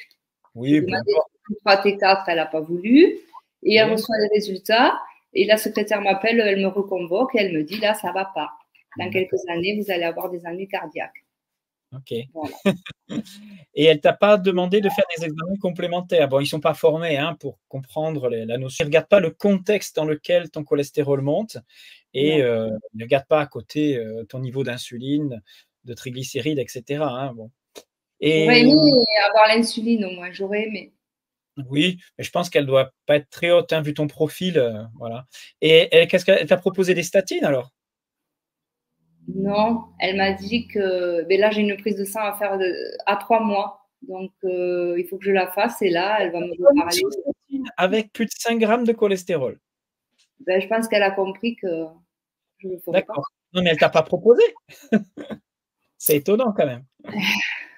Oui, peu demandé importe, T3, T4, elle n'a pas voulu. Et elle OK. reçoit les résultats. Et la secrétaire m'appelle, elle me reconvoque et elle me dit, là, ça va pas. Dans quelques D'accord, années, vous allez avoir des ennuis cardiaques. OK. Voilà. Et elle t'a pas demandé de faire des examens complémentaires? Bon, ils sont pas formés, hein, pour comprendre les la notion. Ils regardent pas le contexte dans lequel ton cholestérol monte et Non. ils ne regardent pas à côté, ton niveau d'insuline, de triglycérides et cetera, hein, bon J'aurais et aimé avoir l'insuline au moins, j'aurais aimé. oui, mais je pense qu'elle doit pas être très haute, hein, vu ton profil, voilà et qu'est-ce qu'elle t'a proposé des statines alors? Non, elle m'a dit que ben là, j'ai une prise de sang à faire à 3 mois. Donc, il faut que je la fasse. Et là, elle va me Comme reparler. sous statine avec plus de 5 grammes de cholestérol. Ben, je pense qu'elle a compris que je ne le ferai pas. D'accord. Non, mais elle t'a pas proposé? C'est étonnant quand même.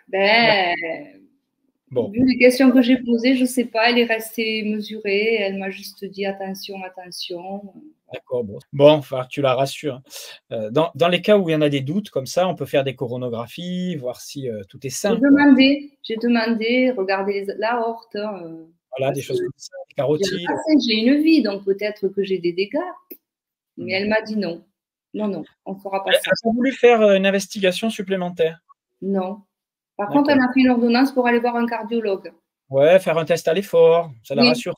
D'ac Ben, bon, vu les questions que j'ai posées, je ne sais pas. Elle est restée mesurée. Elle m'a juste dit attention, attention. d'accord, bon. Bon, enfin, tu la rassures, hein. Dans les cas où il y en a des doutes comme ça, on peut faire des coronographies, voir si, tout est sain, quoi. J'ai demandé, regarder l'aorte, Voilà, des parce que choses comme ça, des j'ai un carotides. passé, j'ai une vie, donc peut-être que j'ai des dégâts. Mais Mmh. elle m'a dit non. Non, non, on ne fera pas Elle ça. a pas voulu faire, une investigation supplémentaire? Non. Par contre, elle D'accord. m'a pris une ordonnance pour aller voir un cardiologue. Ouais, faire un test à l'effort, ça la Oui, rassurera.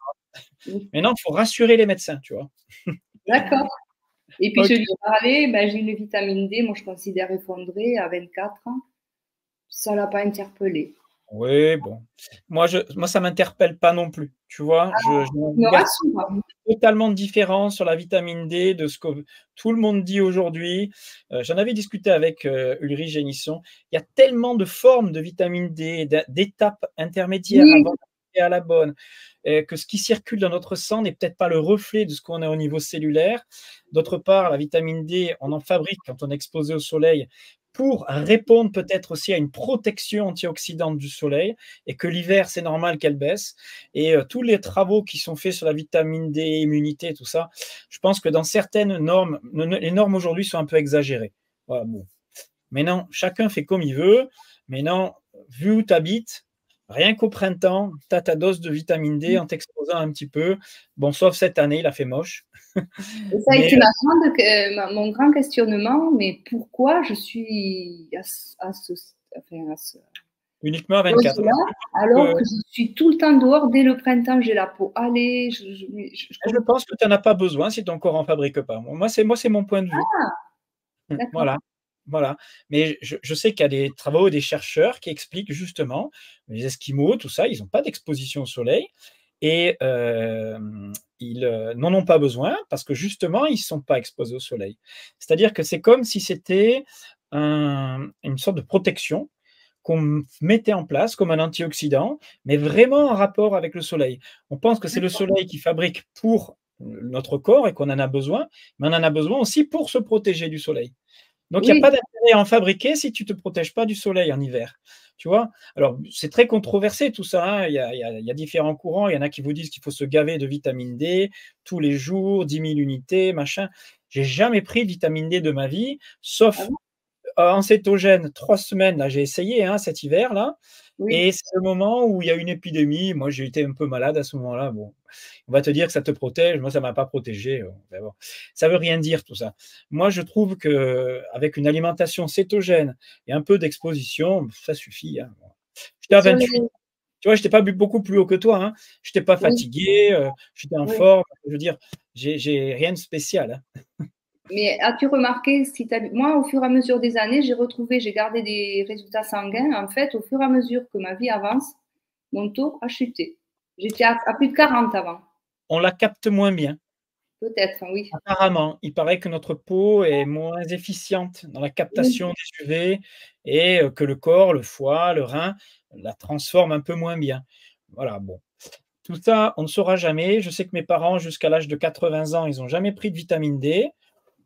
oui, Mais non, il faut rassurer les médecins, tu vois? d'accord. Et puis je OK. lui ai parlé, ben, j'ai une vitamine D, moi je considère effondrée à 24 ans. Ça l'a pas interpellée. Oui, bon. Moi, ça m'interpelle pas non plus, tu vois? Je Me regarde rassure, hein. totalement différent sur la vitamine D de ce que tout le monde dit aujourd'hui. J'en avais discuté avec, Ulrich Génisson. Il y a tellement de formes de vitamine D, d'étapes intermédiaires Oui, avant d'arriver à la bonne, que ce qui circule dans notre sang n'est peut-être pas le reflet de ce qu'on a au niveau cellulaire. D'autre part, la vitamine D, on en fabrique quand on est exposé au soleil pour répondre peut-être aussi à une protection antioxydante du soleil et que l'hiver, c'est normal qu'elle baisse et tous les travaux qui sont faits sur la vitamine D, immunité, tout ça, je pense que dans certaines normes, les normes aujourd'hui sont un peu exagérées. Voilà, bon. Mais non, chacun fait comme il veut. Mais non, vu où tu habites, rien qu'au printemps, tu as ta dose de vitamine D en t'exposant un petit peu. Bon, sauf cette année, il a fait moche. et ça a Mais été mon grand questionnement, mais pourquoi je suis enfin, Uniquement à Donc 24. là, alors que je suis tout le temps dehors, dès le printemps, j'ai la peau hâlée, Je pense que tu en as pas besoin si ton corps en fabrique pas. Moi, c'est mon point de vue. d'accord. Voilà, voilà. Mais je sais qu'il y a des travaux, des chercheurs qui expliquent justement, les esquimaux, tout ça, ils ont pas d'exposition au soleil et ils, n'en ont pas besoin parce que justement, ils sont pas exposés au soleil. C'est-à-dire que c'est comme si c'était une sorte de protection qu'on mettait en place comme un antioxydant, mais vraiment en rapport avec le soleil. On pense que c'est le soleil qui fabrique pour notre corps et qu'on en a besoin, mais on en a besoin aussi pour se protéger du soleil. Donc il y a Oui, pas d'intérêt à en fabriquer si tu te protèges pas du soleil en hiver, tu vois? Alors c'est très controversé tout ça, hein. Il y a différents courants. Il y en a qui vous disent qu'il faut se gaver de vitamine D tous les jours, 10 000 unités, machin. J'ai jamais pris de vitamine D de ma vie, ah sauf bon? en cétogène 3 semaines, là, j'ai essayé, hein, cet hiver-là Oui. et c'est le moment où il y a une épidémie. Moi, j'ai été un peu malade à ce moment-là. Bon, on va te dire que ça te protège. Moi, ça m'a pas protégé, mais bon, ça veut rien dire tout ça. Moi, je trouve qu'avec une alimentation cétogène et un peu d'exposition, ça suffit, hein. J'étais Et à sur 28, les tu vois? J'étais pas beaucoup plus haut que toi, hein. J'étais pas oui, fatigué, j'étais en oui. forme. Je veux dire, j'ai rien de spécial, hein. Mais as-tu remarqué si moi, au fur et à mesure des années, j'ai gardé des résultats sanguins. En fait, au fur et à mesure que ma vie avance, mon taux a chuté. J'étais à plus de 40 avant. On la capte moins bien. Peut-être, oui. Apparemment, il paraît que notre peau est moins efficiente dans la Oui. captation des UV et que le corps, le foie, le rein, la transforme un peu moins bien. Voilà, bon. Tout ça, on ne saura jamais. Je sais que mes parents, jusqu'à l'âge de 80 ans, ils ont jamais pris de vitamine D.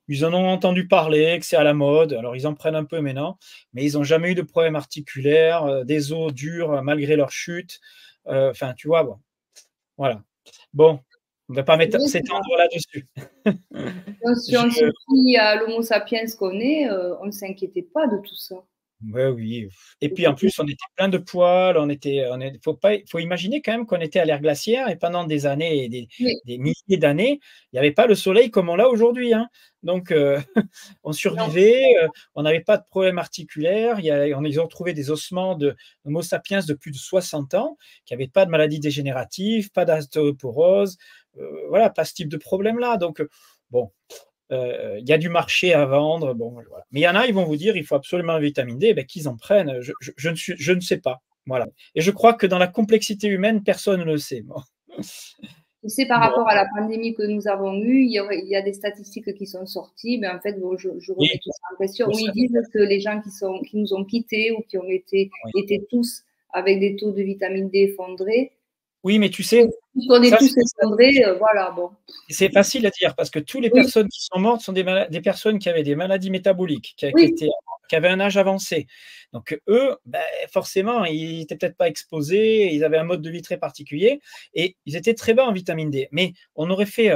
Ils en ont entendu parler, que c'est à la mode, alors ils en prennent un peu maintenant, mais ils ont jamais eu de problème articulaire, des os durs malgré leur chute, enfin, tu vois? Bon, voilà. Bon, on va pas C'est vrai s'étendre là-dessus. si Je on se fie à l'Homo sapiens qu'on est, on ne s'inquiétait pas de tout ça. Ouais, oui, et puis en C'était plus, on était plein de poils, faut imaginer quand même qu'on était à l'ère glaciaire et pendant des années et oui, des milliers d'années, il y avait pas le soleil comme on l'a aujourd'hui, hein. Donc on non, survivait, on n'avait pas de problème articulaire, ils ont trouvé des ossements de Homo sapiens de plus de 60 ans, qui avaient pas de maladies dégénératives, pas d'ostéoporose, voilà, pas ce type de problème-là. Donc bon, il y a du marché à vendre, bon, voilà. Mais il y en a, ils vont vous dire: «Il faut absolument la vitamine D», ben, qu'ils en prennent, je ne sais pas, voilà. Et je crois que dans la complexité humaine, personne ne le sait, bon. tu sais, par Bon, rapport à la pandémie que nous avons eue, il y a des statistiques qui sont sorties, mais en fait, bon, je oui, remets tout ça en question, je où ils sais, disent que les gens qui nous ont quittés ou qui ont oui. étaient tous avec des taux de vitamine D effondrés, Oui, mais tu sais, puisqu'on est ça, tous effondrés, voilà, bon. c'est facile à dire parce que toutes les Oui, personnes qui sont mortes sont des personnes qui avaient des maladies métaboliques, oui, qui avaient un âge avancé. Donc eux, beh, forcément, ils étaient peut-être pas exposés, ils avaient un mode de vie très particulier et ils étaient très bas en vitamine D. Mais on aurait fait,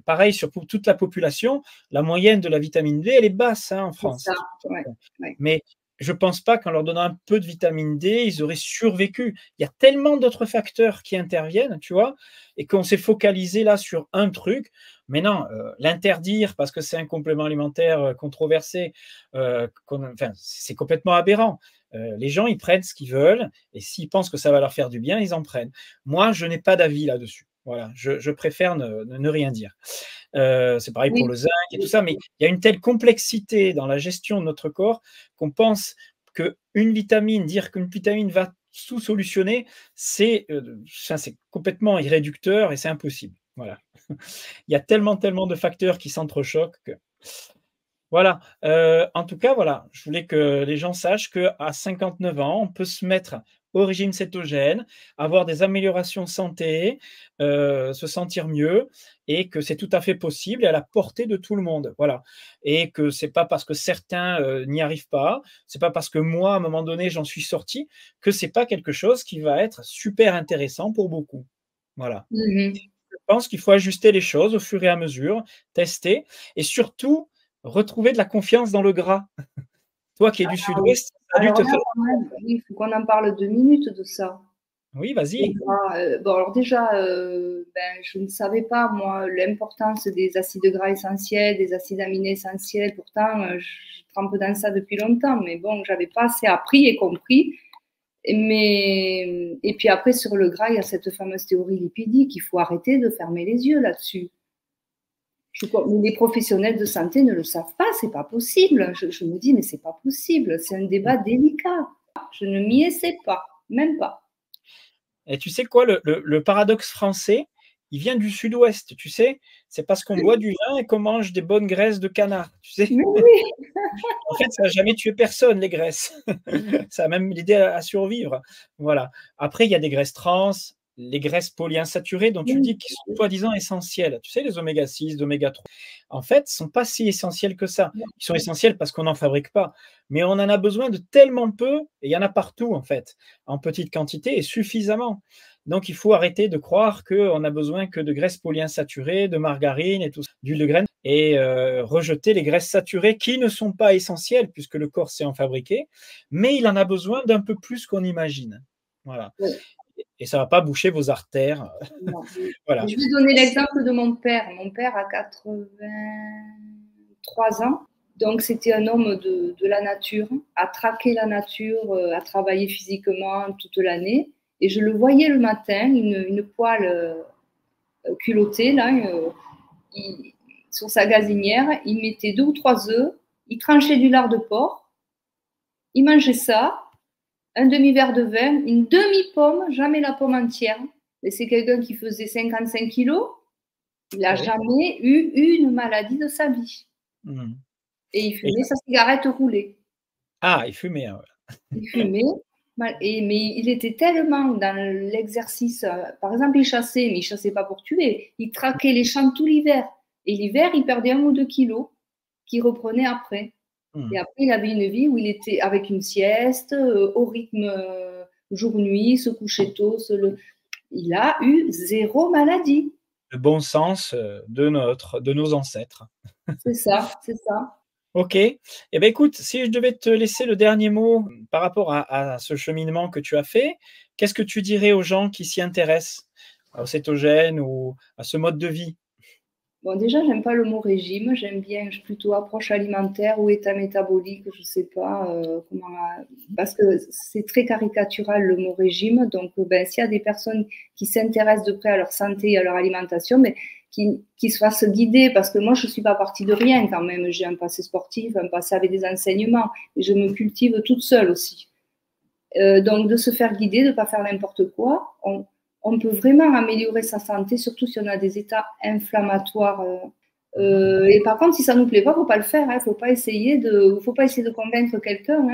pareil sur pour toute la population, la moyenne de la vitamine D, elle est basse, hein, en c'est ça, France. ouais, ouais. Mais je pense pas qu'en leur donnant un peu de vitamine D, ils auraient survécu. Il y a tellement d'autres facteurs qui interviennent, tu vois? Et qu'on s'est focalisé là sur un truc. Mais non, l'interdire parce que c'est un complément alimentaire, controversé, enfin, c'est complètement aberrant. Les gens, ils prennent ce qu'ils veulent et s'ils pensent que ça va leur faire du bien, ils en prennent. Moi, je n'ai pas d'avis là-dessus. Voilà, je préfère ne rien dire. C'est pareil pour Oui, le zinc et tout oui, ça, mais il y a une telle complexité dans la gestion de notre corps qu'on pense qu'une vitamine, dire qu'une vitamine va tout solutionner, c'est complètement irréducteur et c'est impossible. Voilà. Il y a tellement, tellement de facteurs qui s'entrechoquent que voilà, en tout cas, voilà, je voulais que les gens sachent qu'à 59 ans, on peut se mettre au régime cétogène, avoir des améliorations santé, se sentir mieux et que c'est tout à fait possible et à la portée de tout le monde, voilà. Et que c'est pas parce que certains, n'y arrivent pas, c'est pas parce que moi, à un moment donné, j'en suis sorti, que c'est pas quelque chose qui va être super intéressant pour beaucoup. Voilà. mmh. Je pense qu'il faut ajuster les choses au fur et à mesure, tester et surtout retrouver de la confiance dans le gras. Toi qui es du Ah oui. sud-ouest, ça a dû Alors te là, faire quand même, oui, il faut qu'on en parle 2 minutes de ça. oui, Les vas-y. gras, bon alors déjà, je ne savais pas, moi, l'importance des acides gras essentiels, des acides aminés essentiels. Pourtant, je trempe dans ça depuis longtemps, mais bon, je n'avais pas assez appris et compris. Et puis après, sur le gras, il y a cette fameuse théorie lipidique. Il faut arrêter de fermer les yeux là-dessus. Les professionnels de santé ne le savent pas, c'est pas possible. Je me dis, mais c'est pas possible, c'est un débat délicat. Je ne m'y essaie pas, même pas. Et tu sais quoi, le paradoxe français, il vient du sud-ouest, tu sais. C'est parce qu'on boit du vin et qu'on mange des bonnes graisses de canard, tu sais. Mais oui. En fait, ça n'a jamais tué personne, les graisses. Ça a même l'idée à survivre. Voilà. Après, il y a des graisses trans, les graisses polyinsaturées dont tu dis qu'ils sont soi-disant essentielles. Tu sais, les oméga 6, oméga 3. En fait, ce ne sont pas si essentiels que ça. Ils sont essentiels parce qu'on n'en fabrique pas. Mais on en a besoin de tellement peu, et il y en a partout, en fait, en petite quantité et suffisamment. Donc, il faut arrêter de croire qu'on n'a besoin que de graisses polyinsaturées, de margarine et tout ça, d'huile de graines, et rejeter les graisses saturées qui ne sont pas essentielles puisque le corps sait en fabriquer, mais il en a besoin d'un peu plus qu'on imagine. Voilà. Oui. Et ça ne va pas boucher vos artères. Voilà. Je vais donner l'exemple de mon père. Mon père a 83 ans. Donc, c'était un homme de la nature, à traquer la nature, à travailler physiquement toute l'année. Et je le voyais le matin, une poêle culottée, là, sur sa gazinière. Il mettait 2 ou 3 œufs, il tranchait du lard de porc, il mangeait ça, un demi-verre de vin, une demi-pomme, jamais la pomme entière. Et c'est quelqu'un qui faisait 55 kilos. Il n'a jamais eu une maladie de sa vie. Et il fumait sa cigarette roulée. Ah, il fumait. Il fumait. Mais il était tellement dans l'exercice. Par exemple, il chassait, mais il ne chassait pas pour tuer. Il traquait les champs tout l'hiver. Et l'hiver, il perdait 1 ou 2 kilos qu'il reprenait après. Et après, il avait une vie où il était avec une sieste, au rythme jour-nuit, se coucher tôt. Il a eu 0 maladie. Le bon sens de nos ancêtres. C'est ça, c'est ça. Ok. Eh bien, écoute, si je devais te laisser le dernier mot par rapport à ce cheminement que tu as fait, qu'est-ce que tu dirais aux gens qui s'y intéressent, au cétogène ou à ce mode de vie? Bon, déjà, j'aime pas le mot régime. J'aime bien plutôt approche alimentaire ou état métabolique. Je sais pas comment, parce que c'est très caricatural le mot régime. Donc, s'il y a des personnes qui s'intéressent de près à leur santé et à leur alimentation, mais qui se fassent guider, parce que moi, je suis pas partie de rien quand même. J'ai un passé sportif, un passé avec des enseignements, et je me cultive toute seule aussi. Donc, de se faire guider, de pas faire n'importe quoi. On peut vraiment améliorer sa santé, surtout si on a des états inflammatoires. Et par contre, si ça ne nous plaît pas, il ne faut pas le faire. Il ne faut pas essayer de convaincre quelqu'un.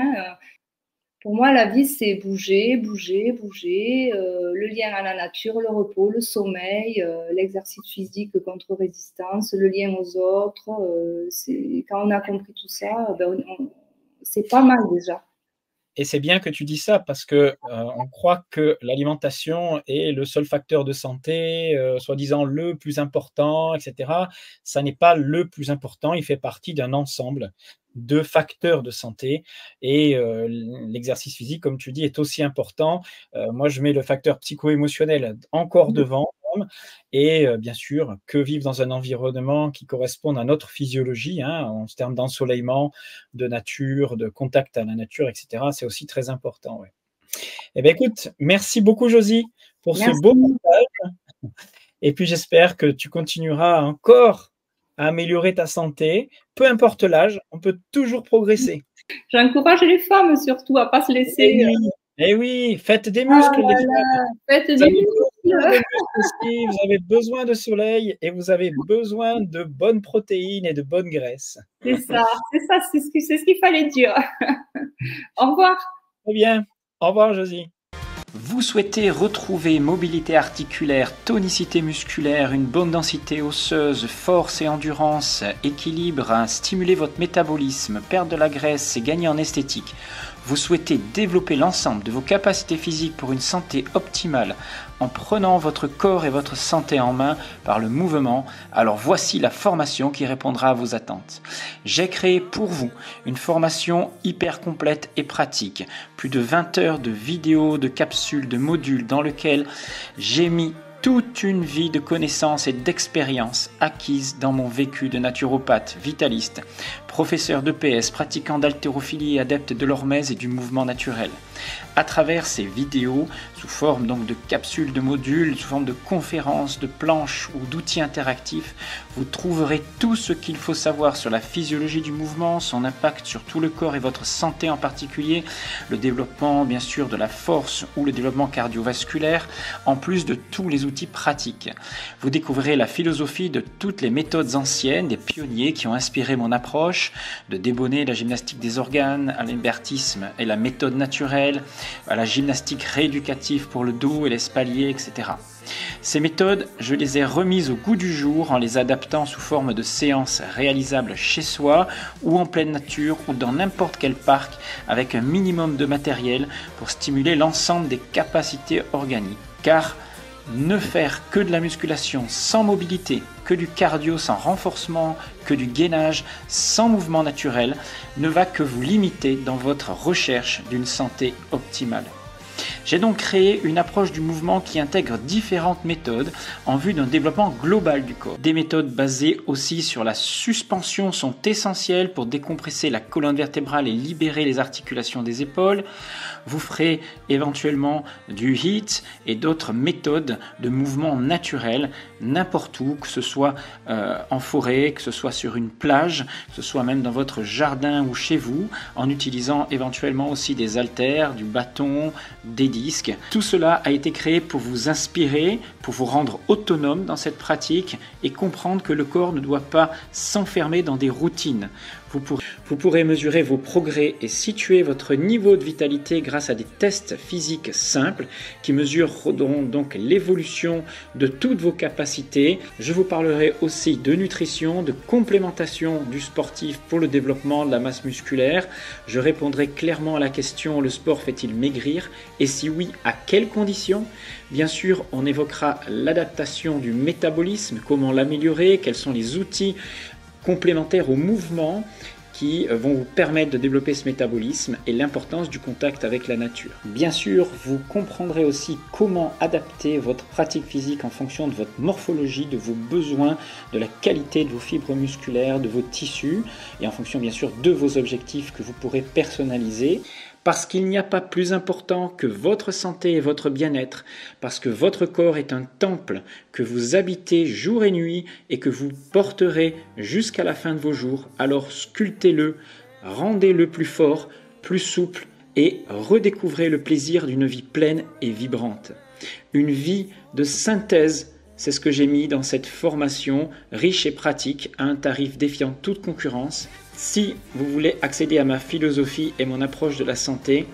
Pour moi, la vie, c'est bouger, bouger, bouger. Le lien à la nature, le repos, le sommeil, l'exercice physique contre résistance, le lien aux autres. Quand on a compris tout ça, c'est pas mal déjà. Et c'est bien que tu dis ça parce que on croit que l'alimentation est le seul facteur de santé, soi-disant le plus important, etc. Ça n'est pas le plus important, il fait partie d'un ensemble de facteurs de santé et l'exercice physique, comme tu dis, est aussi important. Moi, je mets le facteur psycho-émotionnel encore devant. Et bien sûr, que vivre dans un environnement qui corresponde à notre physiologie, en termes d'ensoleillement, de nature, de contact à la nature, etc. C'est aussi très important. Ouais. Eh bien, écoute, merci beaucoup, Josie, pour ce beau partage. Et puis, j'espère que tu continueras encore à améliorer ta santé. Peu importe l'âge, on peut toujours progresser. J'encourage les femmes surtout à ne pas se laisser... Eh oui, faites des muscles, les femmes. Faites des muscles. Vous avez besoin de soleil et vous avez besoin de bonnes protéines et de bonnes graisses. C'est ça, c'est ce qu'il fallait dire. Au revoir. Très bien. Au revoir, Josie. Vous souhaitez retrouver mobilité articulaire, tonicité musculaire, une bonne densité osseuse, force et endurance, équilibre, stimuler votre métabolisme, perdre de la graisse et gagner en esthétique. Vous souhaitez développer l'ensemble de vos capacités physiques pour une santé optimale en prenant votre corps et votre santé en main par le mouvement, alors voici la formation qui répondra à vos attentes. J'ai créé pour vous une formation hyper complète et pratique, plus de 20 heures de vidéos, de capsules, de modules dans lesquels j'ai mis toute une vie de connaissances et d'expériences acquises dans mon vécu de naturopathe, vitaliste, professeur d'EPS, pratiquant d'haltérophilie et adepte de l'hormèse et du mouvement naturel. À travers ces vidéos, sous forme donc de capsules, de modules, sous forme de conférences, de planches ou d'outils interactifs, vous trouverez tout ce qu'il faut savoir sur la physiologie du mouvement, son impact sur tout le corps et votre santé en particulier, le développement bien sûr de la force ou le développement cardiovasculaire, en plus de tous les outils pratiques. Vous découvrirez la philosophie de toutes les méthodes anciennes, des pionniers qui ont inspiré mon approche, de Débonnet, la gymnastique des organes, à l'Humbertisme et la méthode naturelle, à la gymnastique rééducative pour le dos et l'espalier, etc. Ces méthodes, je les ai remises au goût du jour en les adaptant sous forme de séances réalisables chez soi ou en pleine nature ou dans n'importe quel parc avec un minimum de matériel pour stimuler l'ensemble des capacités organiques. Car ne faire que de la musculation sans mobilité, que du cardio sans renforcement, que du gainage sans mouvement naturel ne va que vous limiter dans votre recherche d'une santé optimale. J'ai donc créé une approche du mouvement qui intègre différentes méthodes en vue d'un développement global du corps. Des méthodes basées aussi sur la suspension sont essentielles pour décompresser la colonne vertébrale et libérer les articulations des épaules. Vous ferez éventuellement du HIIT et d'autres méthodes de mouvement naturel n'importe où, que ce soit en forêt, que ce soit sur une plage, que ce soit même dans votre jardin ou chez vous, en utilisant éventuellement aussi des haltères, du bâton, des disques. Tout cela a été créé pour vous inspirer, pour vous rendre autonome dans cette pratique et comprendre que le corps ne doit pas s'enfermer dans des routines. Vous pourrez mesurer vos progrès et situer votre niveau de vitalité grâce à des tests physiques simples qui mesureront donc l'évolution de toutes vos capacités. Je vous parlerai aussi de nutrition, de complémentation du sportif pour le développement de la masse musculaire. Je répondrai clairement à la question: le sport fait-il maigrir? Et si oui, à quelles conditions? Bien sûr, on évoquera l'adaptation du métabolisme, comment l'améliorer, quels sont les outils complémentaires au mouvement qui vont vous permettre de développer ce métabolisme et l'importance du contact avec la nature. Bien sûr, vous comprendrez aussi comment adapter votre pratique physique en fonction de votre morphologie, de vos besoins, de la qualité de vos fibres musculaires, de vos tissus et en fonction bien sûr de vos objectifs que vous pourrez personnaliser. Parce qu'il n'y a pas plus important que votre santé et votre bien-être, parce que votre corps est un temple que vous habitez jour et nuit et que vous porterez jusqu'à la fin de vos jours, alors sculptez-le, rendez-le plus fort, plus souple et redécouvrez le plaisir d'une vie pleine et vibrante. Une vie de synthèse, c'est ce que j'ai mis dans cette formation riche et pratique à un tarif défiant toute concurrence. Si vous voulez accéder à ma philosophie et mon approche de la santé,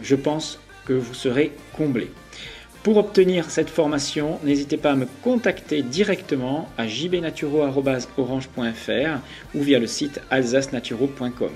je pense que vous serez comblé. Pour obtenir cette formation, n'hésitez pas à me contacter directement à jbnaturo@orange.fr ou via le site alsacenaturo.com.